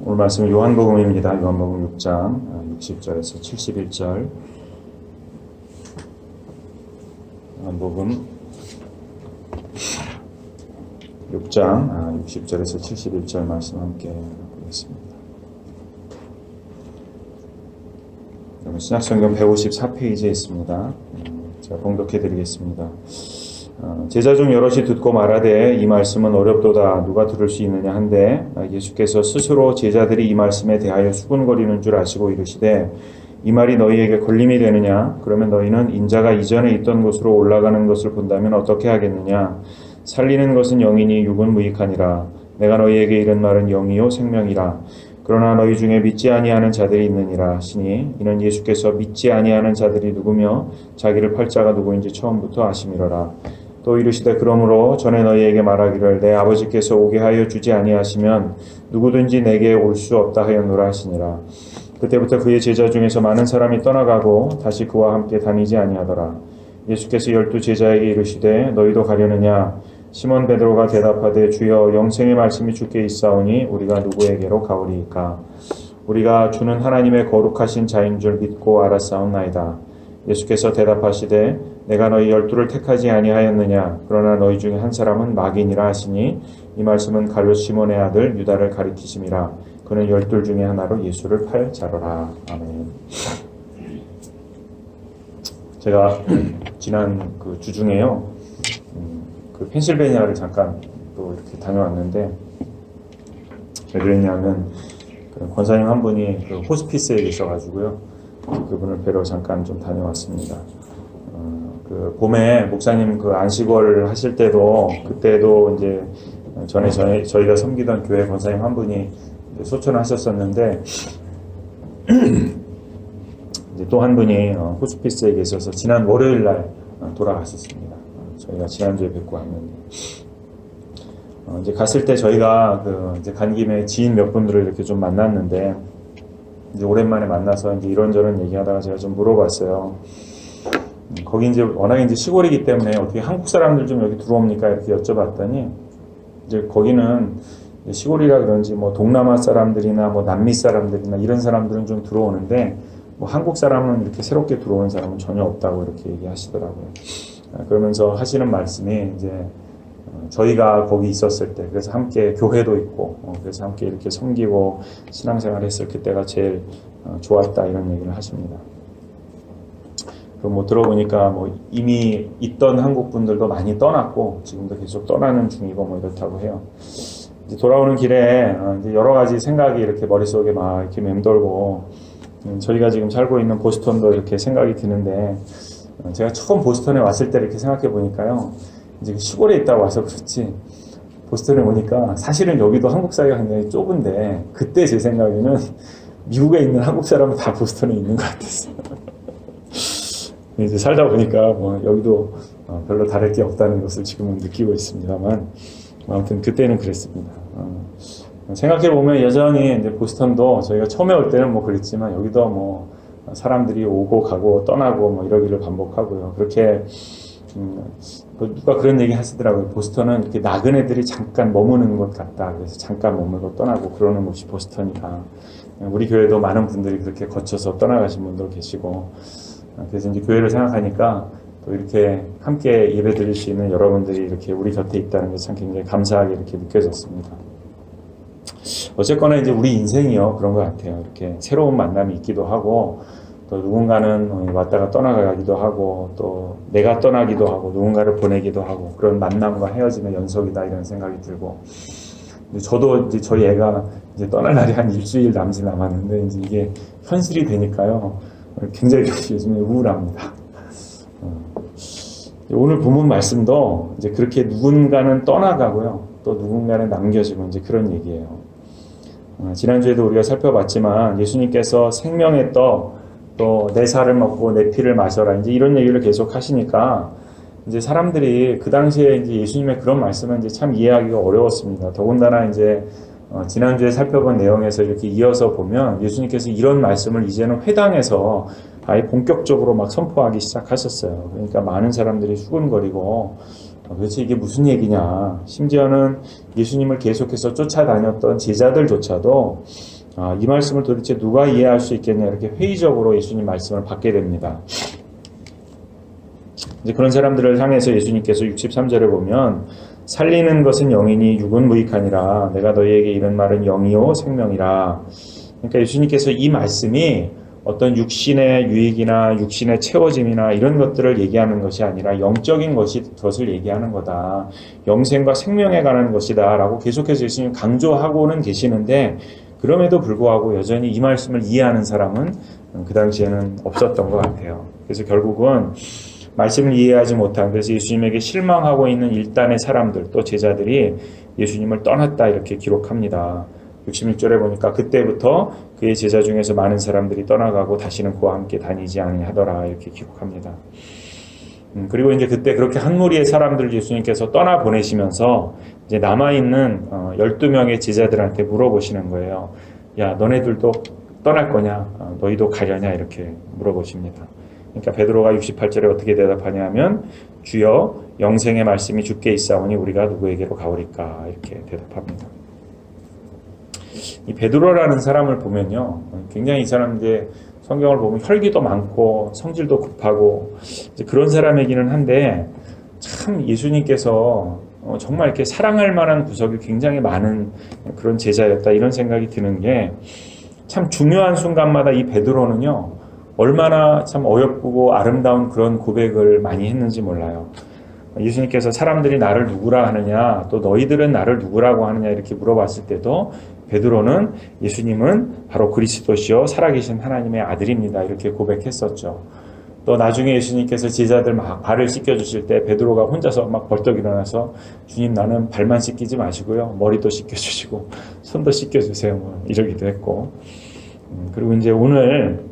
오늘 말씀은 요한복음입니다. 요한복음 6장 60절에서 71절. 요한복음 6장 60절에서 71절 말씀 함께 보겠습니다. 신약성경 154페이지에 있습니다. 제가 봉독해 드리겠습니다. 제자 중 여럿이 듣고 말하되 이 말씀은 어렵도다 누가 들을 수 있느냐 한데 예수께서 스스로 제자들이 이 말씀에 대하여 수군거리는 줄 아시고 이르시되 이 말이 너희에게 걸림이 되느냐 그러면 너희는 인자가 이전에 있던 곳으로 올라가는 것을 본다면 어떻게 하겠느냐 살리는 것은 영이니 육은 무익하니라 내가 너희에게 이른 말은 영이요 생명이라 그러나 너희 중에 믿지 아니하는 자들이 있느니라 하시니 이는 예수께서 믿지 아니하는 자들이 누구며 자기를 팔 자가 누구인지 처음부터 아심이로라. 또 이르시되 그러므로 전에 너희에게 말하기를 내 아버지께서 오게 하여 주지 아니하시면 누구든지 내게 올 수 없다 하였노라 하시니라. 그때부터 그의 제자 중에서 많은 사람이 떠나가고 다시 그와 함께 다니지 아니하더라. 예수께서 12 제자에게 이르시되 너희도 가려느냐 시몬 베드로가 대답하되 주여 영생의 말씀이 주께 있사오니 우리가 누구에게로 가오리이까 우리가 주는 하나님의 거룩하신 자인 줄 믿고 알았사옵나이다. 예수께서 대답하시되 내가 너희 12를 택하지 아니하였느냐 그러나 너희 중에 한 사람은 마귀니라 하시니 이 말씀은 가룟 시몬의 아들 유다를 가리키심이라. 그는 12 중에 하나로 예수를 팔 자로라. 아멘. 제가 지난 그 주중에요 그 펜실베니아를 잠깐 또 이렇게 다녀왔는데 왜 그랬냐면 그 권사님 한 분이 그 호스피스에 계셔가지고요 그분을 뵈러 잠깐 좀 다녀왔습니다. 그 봄에 목사님 그 안식월 하실 때도 그때도 이제 전에 저희가 섬기던 교회 권사님 한 분이 소천을 하셨었는데 이제 또 한 분이 호스피스에 계셔서 지난 월요일 날 돌아가셨습니다. 저희가 지난주에 뵙고 왔는데 이제 갔을 때 저희가 이제 간 김에 지인 몇 분들을 이렇게 좀 만났는데 이제 오랜만에 만나서 이제 이런저런 얘기하다가 제가 좀 물어봤어요. 거기 이제 워낙에 이제 시골이기 때문에 어떻게 한국 사람들 좀 여기 들어옵니까? 이렇게 여쭤봤더니 이제 거기는 시골이라 그런지 뭐 동남아 사람들이나 뭐 남미 사람들이나 이런 사람들은 좀 들어오는데 뭐 한국 사람은 이렇게 새롭게 들어오는 사람은 전혀 없다고 이렇게 얘기하시더라고요. 그러면서 하시는 말씀이 이제 저희가 거기 있었을 때 그래서 함께 교회도 있고 그래서 함께 이렇게 섬기고 신앙생활 했을 그때가 제일 좋았다 이런 얘기를 하십니다. 그럼 뭐 들어보니까 뭐 이미 있던 한국 분들도 많이 떠났고 지금도 계속 떠나는 중이고 뭐 이렇다고 해요. 이제 돌아오는 길에 이제 여러 가지 생각이 이렇게 머릿속에 막 이렇게 맴돌고 저희가 지금 살고 있는 보스턴도 이렇게 생각이 드는데 제가 처음 보스턴에 왔을 때 이렇게 생각해 보니까요. 이제 시골에 있다고 와서 그렇지 보스턴에 오니까 사실은 여기도 한국 사회가 굉장히 좁은데 그때 제 생각에는 미국에 있는 한국 사람은 다 보스턴에 있는 것 같았어요. 이제 살다 보니까 뭐 여기도 별로 다를 게 없다는 것을 지금은 느끼고 있습니다만 아무튼 그때는 그랬습니다. 생각해 보면 여전히 이제 보스턴도 저희가 처음에 올 때는 뭐 그랬지만 여기도 뭐 사람들이 오고 가고 떠나고 뭐 이러기를 반복하고요. 그렇게 누가 그런 얘기 하시더라고요. 보스턴은 이렇게 나그네들이 잠깐 머무는 곳 같다. 그래서 잠깐 머물고 떠나고 그러는 곳이 보스턴이다. 우리 교회도 많은 분들이 그렇게 거쳐서 떠나가신 분도 계시고 그래서 이제 교회를 생각하니까 또 이렇게 함께 예배 드릴 수 있는 여러분들이 이렇게 우리 곁에 있다는 게 참 굉장히 감사하게 이렇게 느껴졌습니다. 어쨌거나 이제 우리 인생이요 그런 것 같아요. 이렇게 새로운 만남이 있기도 하고 또 누군가는 왔다가 떠나가기도 하고 또 내가 떠나기도 하고 누군가를 보내기도 하고 그런 만남과 헤어짐의 연속이다 이런 생각이 들고 저도 이제 저희 애가 이제 떠날 날이 한 일주일 남짓 남았는데 이제 이게 현실이 되니까요 굉장히 요즘에 우울합니다. 오늘 본문 말씀도 이제 그렇게 누군가는 떠나가고요 또 누군가는 남겨지고 이제 그런 얘기예요. 지난주에도 우리가 살펴봤지만 예수님께서 생명의 떡 또 내 살을 먹고 내 피를 마셔라 이제 이런 얘기를 계속 하시니까 이제 사람들이 그 당시에 이제 예수님의 그런 말씀은 이제 참 이해하기가 어려웠습니다. 더군다나 이제 지난주에 살펴본 내용에서 이렇게 이어서 보면 예수님께서 이런 말씀을 이제는 회당에서 아예 본격적으로 막 선포하기 시작하셨어요. 그러니까 많은 사람들이 수군거리고 도대체 이게 무슨 얘기냐. 심지어는 예수님을 계속해서 쫓아다녔던 제자들조차도 이 말씀을 도대체 누가 이해할 수 있겠냐 이렇게 회의적으로 예수님 말씀을 받게 됩니다. 이제 그런 사람들을 향해서 예수님께서 63절에 보면 살리는 것은 영이니 육은 무익하니라 내가 너희에게 이런 말은 영이요 생명이라. 그러니까 예수님께서 이 말씀이 어떤 육신의 유익이나 육신의 채워짐이나 이런 것들을 얘기하는 것이 아니라 영적인 것을 얘기하는 거다. 영생과 생명에 관한 것이다 라고 계속해서 예수님 강조하고는 계시는데 그럼에도 불구하고 여전히 이 말씀을 이해하는 사람은 그 당시에는 없었던 것 같아요. 그래서 결국은 말씀을 이해하지 못한, 그래서 예수님에게 실망하고 있는 일단의 사람들 또 제자들이 예수님을 떠났다 이렇게 기록합니다. 66절에 보니까 그때부터 그의 제자 중에서 많은 사람들이 떠나가고 다시는 그와 함께 다니지 아니하더라 이렇게 기록합니다. 그리고 이제 그때 그렇게 한 무리의 사람들을 예수님께서 떠나 보내시면서 이제 남아있는 12명의 제자들한테 물어보시는 거예요. 야, 너네들도 떠날 거냐? 너희도 가려냐? 이렇게 물어보십니다. 그러니까 베드로가 68절에 어떻게 대답하냐면 주여 영생의 말씀이 주께 있사오니 우리가 누구에게로 가오리까? 이렇게 대답합니다. 이 베드로라는 사람을 보면요, 굉장히 이 사람 이제 성경을 보면 혈기도 많고 성질도 급하고 이제 그런 사람이기는 한데 참 예수님께서 정말 이렇게 사랑할 만한 구석이 굉장히 많은 그런 제자였다 이런 생각이 드는 게 참 중요한 순간마다 이 베드로는요 얼마나 참 어렵고 아름다운 그런 고백을 많이 했는지 몰라요. 예수님께서 사람들이 나를 누구라 하느냐 또 너희들은 나를 누구라고 하느냐 이렇게 물어봤을 때도 베드로는 예수님은 바로 그리스도시요 살아계신 하나님의 아들입니다 이렇게 고백했었죠. 또 나중에 예수님께서 제자들 막 발을 씻겨주실 때 베드로가 혼자서 막 벌떡 일어나서 주님 나는 발만 씻기지 마시고요 머리도 씻겨주시고 손도 씻겨주세요 뭐 이러기도 했고 그리고 이제 오늘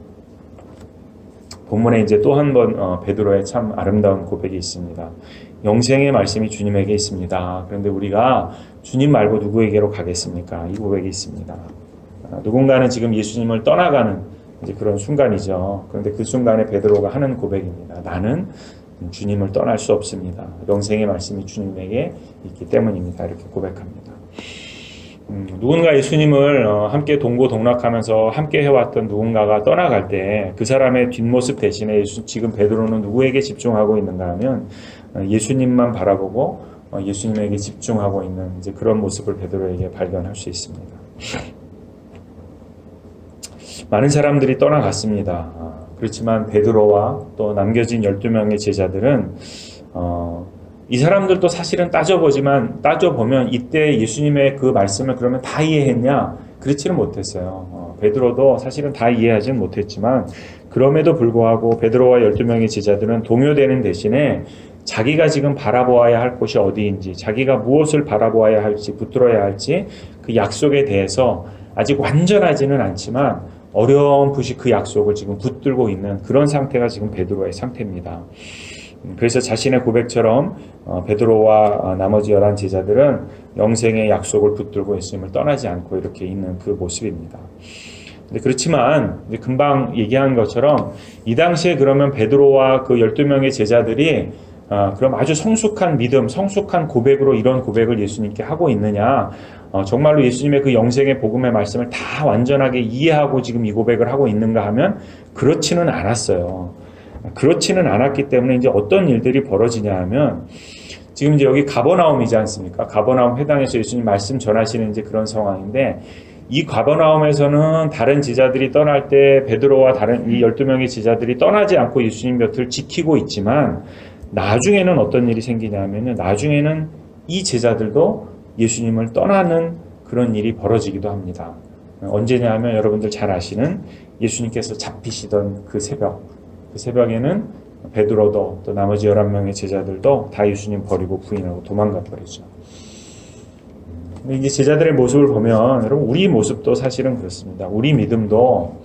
본문에 이제 또 한 번 베드로의 참 아름다운 고백이 있습니다. 영생의 말씀이 주님에게 있습니다. 그런데 우리가 주님 말고 누구에게로 가겠습니까? 이 고백이 있습니다. 누군가는 지금 예수님을 떠나가는 이제 그런 순간이죠. 그런데 그 순간에 베드로가 하는 고백입니다. 나는 주님을 떠날 수 없습니다. 영생의 말씀이 주님에게 있기 때문입니다. 이렇게 고백합니다. 누군가 예수님을 함께 동고동락하면서 함께 해왔던 누군가가 떠나갈 때 그 사람의 뒷모습 대신에 지금 베드로는 누구에게 집중하고 있는가 하면 예수님만 바라보고 예수님에게 집중하고 있는 이제 그런 모습을 베드로에게 발견할 수 있습니다. 많은 사람들이 떠나갔습니다. 그렇지만 베드로와 또 남겨진 12명의 제자들은 이 사람들도 사실은 따져보면 이때 예수님의 그 말씀을 그러면 다 이해했냐? 그렇지는 못했어요. 베드로도 사실은 다 이해하지는 못했지만 그럼에도 불구하고 베드로와 12명의 제자들은 동요되는 대신에 자기가 지금 바라보아야 할 곳이 어디인지 자기가 무엇을 바라보아야 할지 붙들어야 할지 그 약속에 대해서 아직 완전하지는 않지만 어렴풋이 그 약속을 지금 붙들고 있는 그런 상태가 지금 베드로의 상태입니다. 그래서 자신의 고백처럼 베드로와 나머지 11 제자들은 영생의 약속을 붙들고 예수님을 떠나지 않고 이렇게 있는 그 모습입니다. 근데 그렇지만 이제 금방 얘기한 것처럼 이 당시에 그러면 베드로와 그 12명의 제자들이 그럼 아주 성숙한 믿음, 성숙한 고백으로 이런 고백을 예수님께 하고 있느냐? 정말로 예수님의 그 영생의 복음의 말씀을 다 완전하게 이해하고 지금 이 고백을 하고 있는가 하면 그렇지는 않았어요. 그렇지는 않았기 때문에 이제 어떤 일들이 벌어지냐 하면 지금 이제 여기 가버나움이지 않습니까? 가버나움 회당에서 예수님 말씀 전하시는 이제 그런 상황인데 이 가버나움에서는 다른 제자들이 떠날 때 베드로와 다른 이 12명의 제자들이 떠나지 않고 예수님 곁을 지키고 있지만 나중에는 어떤 일이 생기냐면요. 나중에는 이 제자들도 예수님을 떠나는 그런 일이 벌어지기도 합니다. 언제냐 하면 여러분들 잘 아시는 예수님께서 잡히시던 그 새벽에는 베드로도 또 나머지 11명의 제자들도 다 예수님 버리고 부인하고 도망가 버리죠. 근데 이제 제자들의 모습을 보면 여러분 우리 모습도 사실은 그렇습니다. 우리 믿음도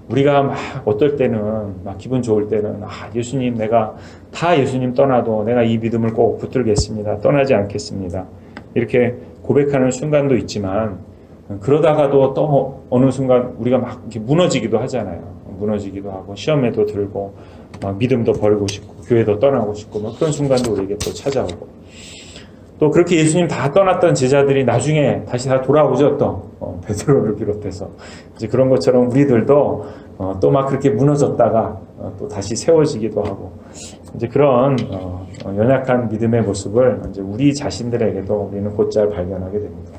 우리가 막 어떨 때는 막 기분 좋을 때는 예수님 내가 다 예수님 떠나도 내가 이 믿음을 꼭 붙들겠습니다. 떠나지 않겠습니다. 이렇게 고백하는 순간도 있지만 그러다가도 또 어느 순간 우리가 막 이렇게 무너지기도 하잖아요. 무너지기도 하고 시험에도 들고 막 믿음도 버리고 싶고 교회도 떠나고 싶고 뭐 그런 순간도 우리에게 또 찾아오고 또 그렇게 예수님 다 떠났던 제자들이 나중에 다시 다 돌아오죠. 또 베드로를 비롯해서 이제 그런 것처럼 우리들도 또 막 그렇게 무너졌다가 또 다시 세워지기도 하고 이제 그런 연약한 믿음의 모습을 이제 우리 자신들에게도 우리는 곧잘 발견하게 됩니다.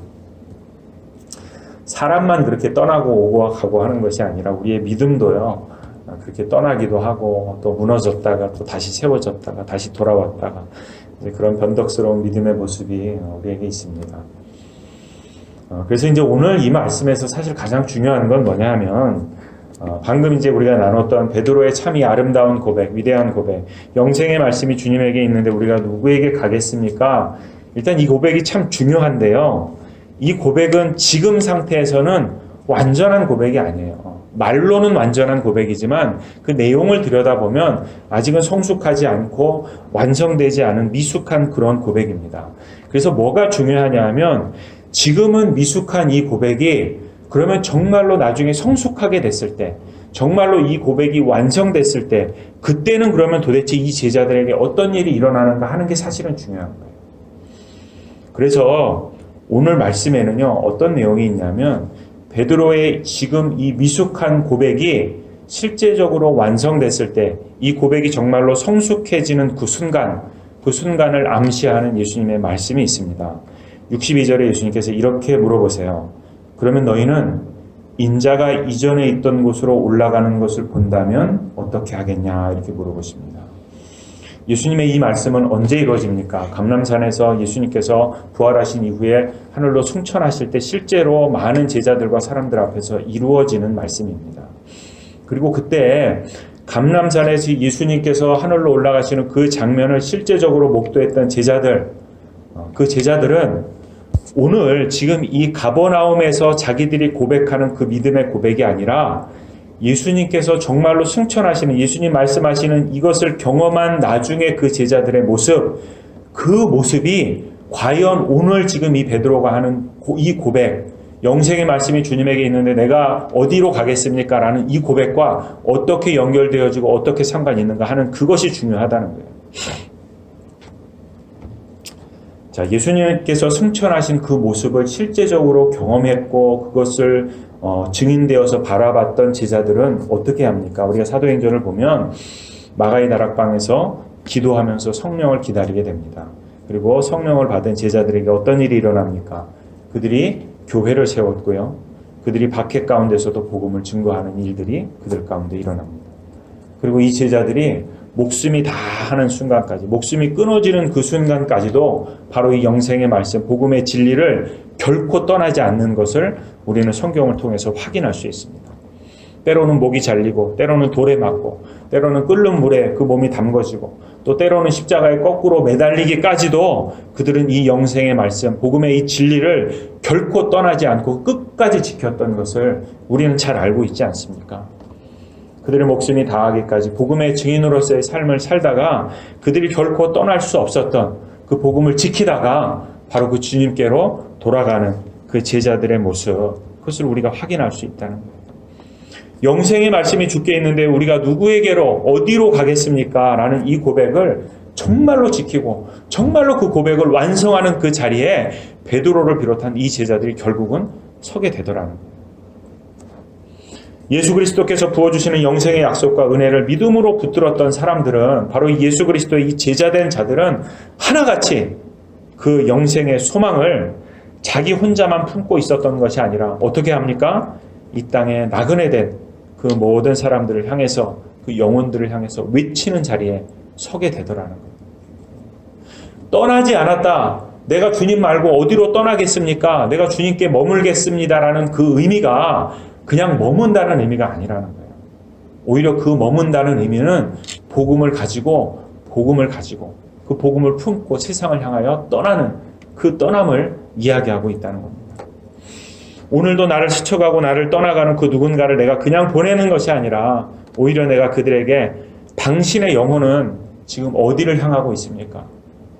사람만 그렇게 떠나고 오고 가고 하는 것이 아니라 우리의 믿음도요 그렇게 떠나기도 하고 또 무너졌다가 또 다시 세워졌다가 다시 돌아왔다가 이제 그런 변덕스러운 믿음의 모습이 우리에게 있습니다. 그래서 이제 오늘 이 말씀에서 사실 가장 중요한 건 뭐냐 하면 방금 이제 우리가 나눴던 베드로의 참이 아름다운 고백, 위대한 고백, 영생의 말씀이 주님에게 있는데 우리가 누구에게 가겠습니까? 일단 이 고백이 참 중요한데요. 이 고백은 지금 상태에서는 완전한 고백이 아니에요. 말로는 완전한 고백이지만 그 내용을 들여다보면 아직은 성숙하지 않고 완성되지 않은 미숙한 그런 고백입니다. 그래서 뭐가 중요하냐 하면 지금은 미숙한 이 고백이 그러면 정말로 나중에 성숙하게 됐을 때 정말로 이 고백이 완성됐을 때 그때는 그러면 도대체 이 제자들에게 어떤 일이 일어나는가 하는 게 사실은 중요한 거예요. 그래서 오늘 말씀에는요 어떤 내용이 있냐면 베드로의 지금 이 미숙한 고백이 실제적으로 완성됐을 때 이 고백이 정말로 성숙해지는 그 순간을 암시하는 예수님의 말씀이 있습니다. 62절에 예수님께서 이렇게 물어보세요. 그러면 너희는 인자가 이전에 있던 곳으로 올라가는 것을 본다면 어떻게 하겠냐 이렇게 물어보십니다. 예수님의 이 말씀은 언제 이루어집니까? 감람산에서 예수님께서 부활하신 이후에 하늘로 승천하실 때 실제로 많은 제자들과 사람들 앞에서 이루어지는 말씀입니다. 그리고 그때 감람산에서 예수님께서 하늘로 올라가시는 그 장면을 실제적으로 목도했던 제자들, 그 제자들은 오늘 지금 이 가버나움에서 자기들이 고백하는 그 믿음의 고백이 아니라 예수님께서 정말로 승천하시는 예수님 말씀하시는 이것을 경험한 나중에 그 제자들의 모습, 그 모습이 과연 오늘 지금 이 베드로가 하는 이 고백, 영생의 말씀이 주님에게 있는데 내가 어디로 가겠습니까? 라는 이 고백과 어떻게 연결되어지고 어떻게 상관이 있는가 하는 그것이 중요하다는 거예요. 자, 예수님께서 승천하신 그 모습을 실제적으로 경험했고 그것을 증인되어서 바라봤던 제자들은 어떻게 합니까? 우리가 사도행전을 보면 마가의 다락방에서 기도하면서 성령을 기다리게 됩니다. 그리고 성령을 받은 제자들에게 어떤 일이 일어납니까? 그들이 교회를 세웠고요. 그들이 박해 가운데서도 복음을 증거하는 일들이 그들 가운데 일어납니다. 그리고 이 제자들이 목숨이 다하는 순간까지, 목숨이 끊어지는 그 순간까지도 바로 이 영생의 말씀, 복음의 진리를 결코 떠나지 않는 것을 우리는 성경을 통해서 확인할 수 있습니다. 때로는 목이 잘리고, 때로는 돌에 맞고, 때로는 끓는 물에 그 몸이 담궈지고, 또 때로는 십자가에 거꾸로 매달리기까지도 그들은 이 영생의 말씀, 복음의 이 진리를 결코 떠나지 않고 끝까지 지켰던 것을 우리는 잘 알고 있지 않습니까? 그들의 목숨이 다하기까지 복음의 증인으로서의 삶을 살다가 그들이 결코 떠날 수 없었던 그 복음을 지키다가 바로 그 주님께로 돌아가는 그 제자들의 모습, 그것을 우리가 확인할 수 있다는 거예요. 영생의 말씀이 주께 있는데 우리가 누구에게로 어디로 가겠습니까? 라는 이 고백을 정말로 지키고 정말로 그 고백을 완성하는 그 자리에 베드로를 비롯한 이 제자들이 결국은 서게 되더라는 거예요. 예수 그리스도께서 부어주시는 영생의 약속과 은혜를 믿음으로 붙들었던 사람들은 바로 예수 그리스도의 이 제자된 자들은 하나같이 그 영생의 소망을 자기 혼자만 품고 있었던 것이 아니라 어떻게 합니까? 이 땅에 나그네 된 그 모든 사람들을 향해서 그 영혼들을 향해서 외치는 자리에 서게 되더라는 거예요. 떠나지 않았다. 내가 주님 말고 어디로 떠나겠습니까? 내가 주님께 머물겠습니다라는 그 의미가 그냥 머문다는 의미가 아니라는 거예요. 오히려 그 머문다는 의미는 복음을 가지고 그 복음을 품고 세상을 향하여 떠나는 그 떠남을 이야기하고 있다는 겁니다. 오늘도 나를 스쳐가고 나를 떠나가는 그 누군가를 내가 그냥 보내는 것이 아니라 오히려 내가 그들에게 당신의 영혼은 지금 어디를 향하고 있습니까?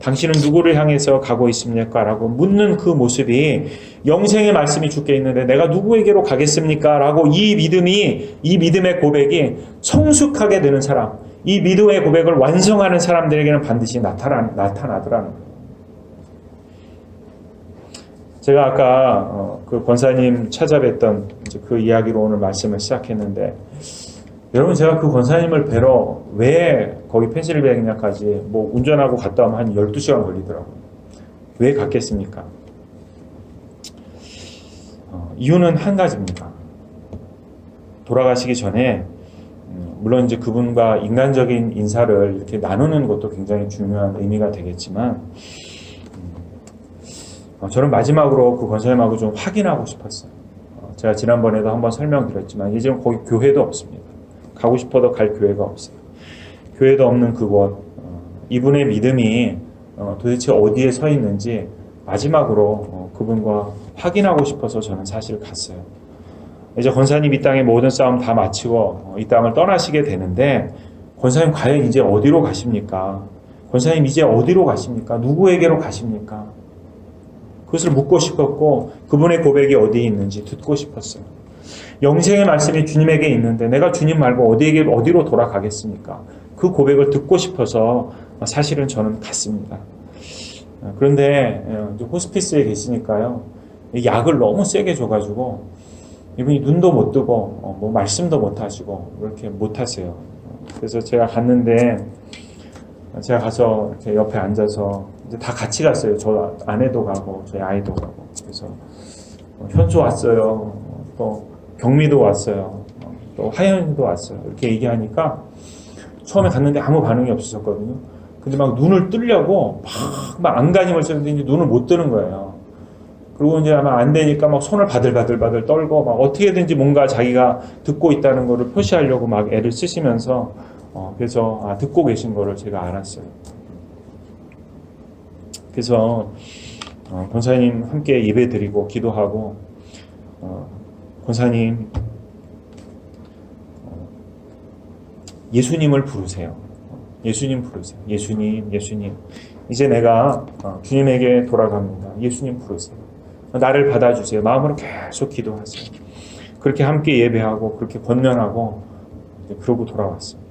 당신은 누구를 향해서 가고 있습니까? 라고 묻는 그 모습이 영생의 말씀이 주께 있는데 내가 누구에게로 가겠습니까? 라고 이 믿음의 고백이 성숙하게 되는 사람, 이 믿음의 고백을 완성하는 사람들에게는 반드시 나타나더라는 거예요. 제가 아까 그 권사님 찾아뵀던 이제 그 이야기로 오늘 말씀을 시작했는데, 여러분 제가 그 권사님을 뵈러 왜 거기 펜실베이니아까지 뭐 운전하고 갔다 오면 한 12시간 걸리더라고요. 왜 갔겠습니까? 이유는 한 가지입니다. 돌아가시기 전에 물론 이제 그분과 인간적인 인사를 이렇게 나누는 것도 굉장히 중요한 의미가 되겠지만, 저는 마지막으로 그 권사님하고 좀 확인하고 싶었어요. 제가 지난번에도 한번 설명드렸지만 이제는 거기 교회도 없습니다. 가고 싶어도 갈 교회가 없어요. 교회도 없는 그곳, 이분의 믿음이 도대체 어디에 서 있는지 마지막으로 그분과 확인하고 싶어서 저는 사실 갔어요. 이제 권사님 이 땅의 모든 싸움 다 마치고 이 땅을 떠나시게 되는데, 권사님 과연 이제 어디로 가십니까? 권사님 이제 어디로 가십니까? 누구에게로 가십니까? 그것을 묻고 싶었고, 그분의 고백이 어디에 있는지 듣고 싶었어요. 영생의 말씀이 주님에게 있는데 내가 주님 말고 어디로 돌아가겠습니까? 그 고백을 듣고 싶어서 사실은 저는 갔습니다. 그런데 호스피스에 계시니까요, 약을 너무 세게 줘가지고 이분이 눈도 못 뜨고 뭐 말씀도 못 하시고 이렇게 못 하세요. 그래서 제가 갔는데, 제가 가서 이렇게 옆에 앉아서 이제 다 같이 갔어요. 저 아내도 가고 저희 아이도 가고. 그래서 현수 왔어요. 또 경미도 왔어요. 또 하연이도 왔어요. 이렇게 얘기하니까 처음에 갔는데 아무 반응이 없으셨거든요. 근데 막 눈을 뜨려고 막 안간힘을 쓰는데 이제 눈을 못 뜨는 거예요. 그리고 이제 아마 안 되니까 막 손을 바들바들 떨고 막 어떻게든지 뭔가 자기가 듣고 있다는 거를 표시하려고 막 애를 쓰시면서 그래서 듣고 계신 거를 제가 알았어요. 그래서 권사님 함께 예배드리고 기도하고, 권사님 예수님을 부르세요. 예수님 부르세요. 예수님, 예수님. 이제 내가 주님에게 돌아갑니다. 예수님 부르세요. 나를 받아주세요. 마음으로 계속 기도하세요. 그렇게 함께 예배하고 그렇게 권면하고 그러고 돌아왔습니다.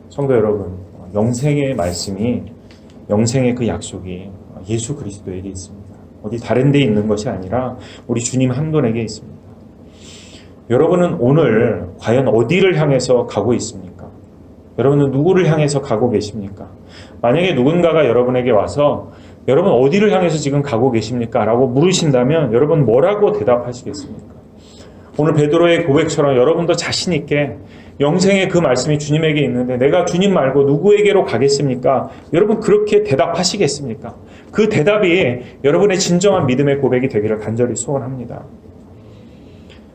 성도 여러분, 영생의 말씀이, 영생의 그 약속이 예수 그리스도에게 있습니다. 어디 다른 데 있는 것이 아니라 우리 주님 한 분에게 있습니다. 여러분은 오늘 과연 어디를 향해서 가고 있습니까? 여러분은 누구를 향해서 가고 계십니까? 만약에 누군가가 여러분에게 와서 여러분 어디를 향해서 지금 가고 계십니까? 라고 물으신다면 여러분 뭐라고 대답하시겠습니까? 오늘 베드로의 고백처럼 여러분도 자신 있게 영생의 그 말씀이 주님에게 있는데 내가 주님 말고 누구에게로 가겠습니까? 여러분 그렇게 대답하시겠습니까? 그 대답이 여러분의 진정한 믿음의 고백이 되기를 간절히 소원합니다.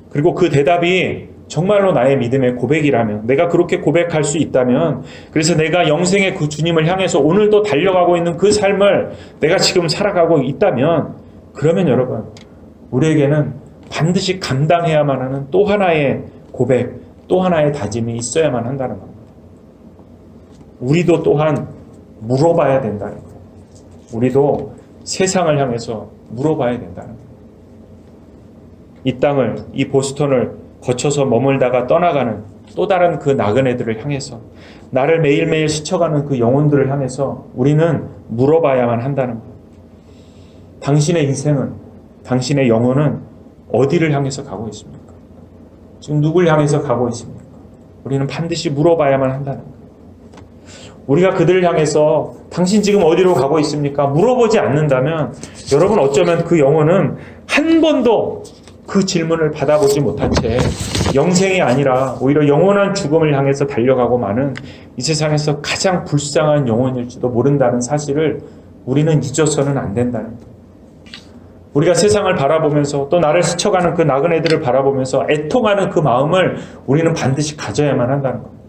그리고 그 대답이 정말로 나의 믿음의 고백이라면, 내가 그렇게 고백할 수 있다면, 그래서 내가 영생의 그 주님을 향해서 오늘도 달려가고 있는 그 삶을 내가 지금 살아가고 있다면, 그러면 여러분, 우리에게는 반드시 감당해야만 하는 또 하나의 고백, 또 하나의 다짐이 있어야만 한다는 겁니다. 우리도 또한 물어봐야 된다는 거예요. 우리도 세상을 향해서 물어봐야 된다는 거예요. 이 땅을, 이 보스턴을 거쳐서 머물다가 떠나가는 또 다른 그 나그네들을 향해서, 나를 매일매일 스쳐가는 그 영혼들을 향해서 우리는 물어봐야만 한다는 거예요. 당신의 인생은, 당신의 영혼은 어디를 향해서 가고 있습니까? 지금 누굴 향해서 가고 있습니까? 우리는 반드시 물어봐야만 한다는 거예요. 우리가 그들을 향해서 당신 지금 어디로 가고 있습니까? 물어보지 않는다면 여러분 어쩌면 그 영혼은 한 번도 그 질문을 받아보지 못한 채 영생이 아니라 오히려 영원한 죽음을 향해서 달려가고 마는 이 세상에서 가장 불쌍한 영혼일지도 모른다는 사실을 우리는 잊어서는 안 된다는 거예요. 우리가 세상을 바라보면서 또 나를 스쳐가는 그 나그네들을 바라보면서 애통하는 그 마음을 우리는 반드시 가져야만 한다는 겁니다.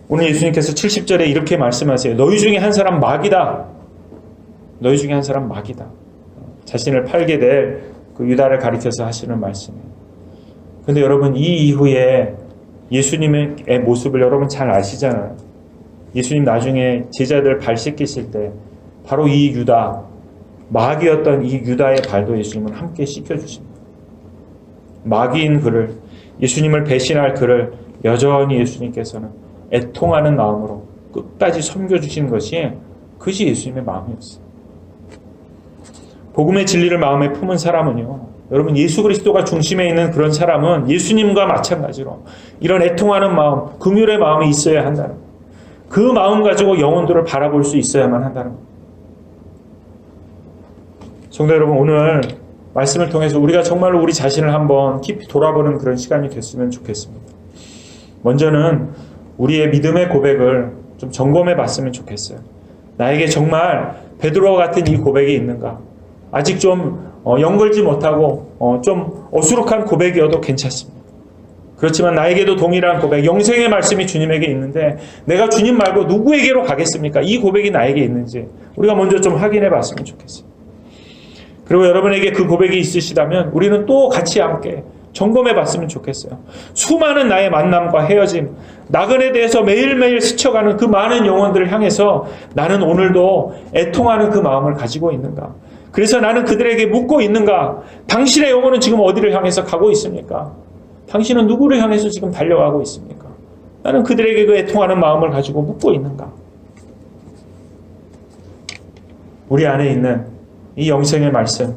오늘 예수님께서 70절에 이렇게 말씀하세요. 너희 중에 한 사람 마귀다. 너희 중에 한 사람 마귀다. 자신을 팔게 될 그 유다를 가리켜서 하시는 말씀이에요. 근데 여러분 이 이후에 예수님의 모습을 여러분 잘 아시잖아요. 예수님 나중에 제자들 발 씻기실 때 바로 이 유다, 마귀였던 이 유다의 발도 예수님은 함께 씻겨주십니다. 마귀인 그를, 예수님을 배신할 그를 여전히 예수님께서는 애통하는 마음으로 끝까지 섬겨주시는 그것이 예수님의 마음이었어요. 복음의 진리를 마음에 품은 사람은요, 여러분 예수 그리스도가 중심에 있는 그런 사람은 예수님과 마찬가지로 이런 애통하는 마음, 긍휼의 마음이 있어야 한다는 거예요. 그 마음 가지고 영혼들을 바라볼 수 있어야만 한다는 거예요. 성도 여러분, 오늘 말씀을 통해서 우리가 정말로 우리 자신을 한번 깊이 돌아보는 그런 시간이 됐으면 좋겠습니다. 먼저는 우리의 믿음의 고백을 좀 점검해 봤으면 좋겠어요. 나에게 정말 베드로와 같은 이 고백이 있는가? 아직 좀 연걸지 못하고 좀 어수룩한 고백이어도 괜찮습니다. 그렇지만 나에게도 동일한 고백, 영생의 말씀이 주님에게 있는데 내가 주님 말고 누구에게로 가겠습니까? 이 고백이 나에게 있는지 우리가 먼저 좀 확인해 봤으면 좋겠어요. 그리고 여러분에게 그 고백이 있으시다면 우리는 또 같이 함께 점검해 봤으면 좋겠어요. 수많은 나의 만남과 헤어짐, 나그네 대해서 매일매일 스쳐가는 그 많은 영혼들을 향해서 나는 오늘도 애통하는 그 마음을 가지고 있는가? 그래서 나는 그들에게 묻고 있는가? 당신의 영혼은 지금 어디를 향해서 가고 있습니까? 당신은 누구를 향해서 지금 달려가고 있습니까? 나는 그들에게 그 애통하는 마음을 가지고 묻고 있는가? 우리 안에 있는 이 영생의 말씀,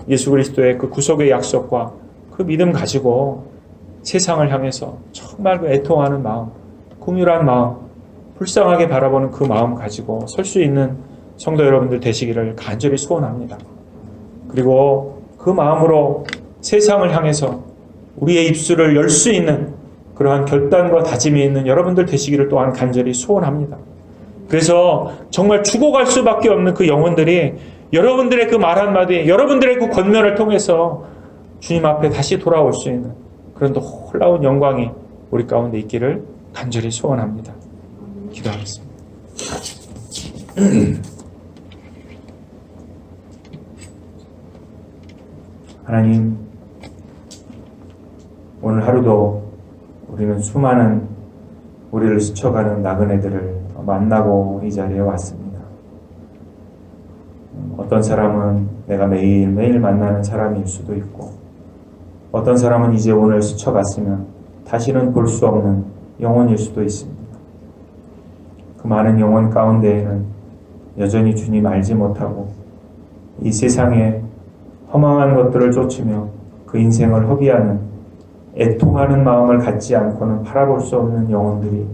예수 그리스도의 그 구속의 약속과 그 믿음 가지고 세상을 향해서 정말 그 애통하는 마음, 긍휼한 마음, 불쌍하게 바라보는 그 마음 가지고 설 수 있는 성도 여러분들 되시기를 간절히 소원합니다. 그리고 그 마음으로 세상을 향해서 우리의 입술을 열 수 있는 그러한 결단과 다짐이 있는 여러분들 되시기를 또한 간절히 소원합니다. 그래서 정말 죽어갈 수밖에 없는 그 영혼들이 여러분들의 그 말 한마디, 여러분들의 그 권면을 통해서 주님 앞에 다시 돌아올 수 있는 그런 놀라운 영광이 우리 가운데 있기를 간절히 소원합니다. 기도하겠습니다. 하나님, 오늘 하루도 우리는 수많은 우리를 스쳐가는 나그네들을 만나고 이 자리에 왔습니다. 어떤 사람은 내가 매일매일 만나는 사람일 수도 있고, 어떤 사람은 이제 오늘 스쳐갔으면 다시는 볼 수 없는 영혼일 수도 있습니다. 그 많은 영혼 가운데에는 여전히 주님 알지 못하고 이 세상에 허망한 것들을 쫓으며 그 인생을 허비하는 애통하는 마음을 갖지 않고는 바라볼 수 없는 영혼들이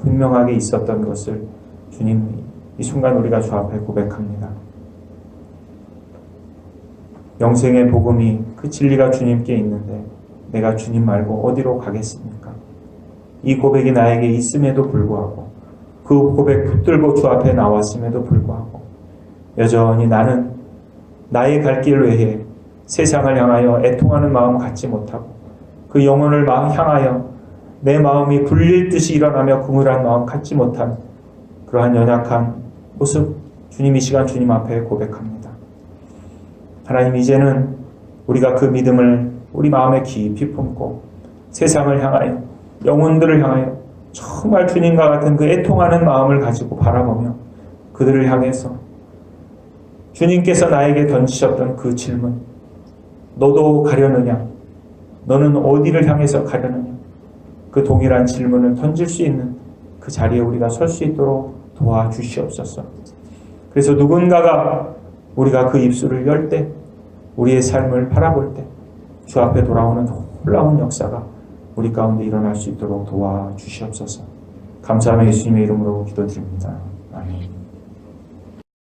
분명하게 있었던 것을 주님, 이 순간 우리가 주 앞에 고백합니다. 영생의 복음이, 그 진리가 주님께 있는데 내가 주님 말고 어디로 가겠습니까? 이 고백이 나에게 있음에도 불구하고, 그 고백 붙들고 주 앞에 나왔음에도 불구하고 여전히 나는 나의 갈 길 외에 세상을 향하여 애통하는 마음 갖지 못하고 그 영혼을 향하여 내 마음이 굴릴 듯이 일어나며 긍휼한 마음 갖지 못한 그러한 연약한 모습, 주님 이 시간 주님 앞에 고백합니다. 하나님, 이제는 우리가 그 믿음을 우리 마음에 깊이 품고 세상을 향하여, 영혼들을 향하여 정말 주님과 같은 그 애통하는 마음을 가지고 바라보며 그들을 향해서 주님께서 나에게 던지셨던 그 질문, 너도 가려느냐? 너는 어디를 향해서 가려느냐? 그 동일한 질문을 던질 수 있는 그 자리에 우리가 설 수 있도록 도와주시옵소서. 그래서 누군가가 우리가 그 입술을 열 때, 우리의 삶을 바라볼 때 주 앞에 돌아오는 놀라운 역사가 우리 가운데 일어날 수 있도록 도와주시옵소서. 감사하며 예수님의 이름으로 기도드립니다. 아멘.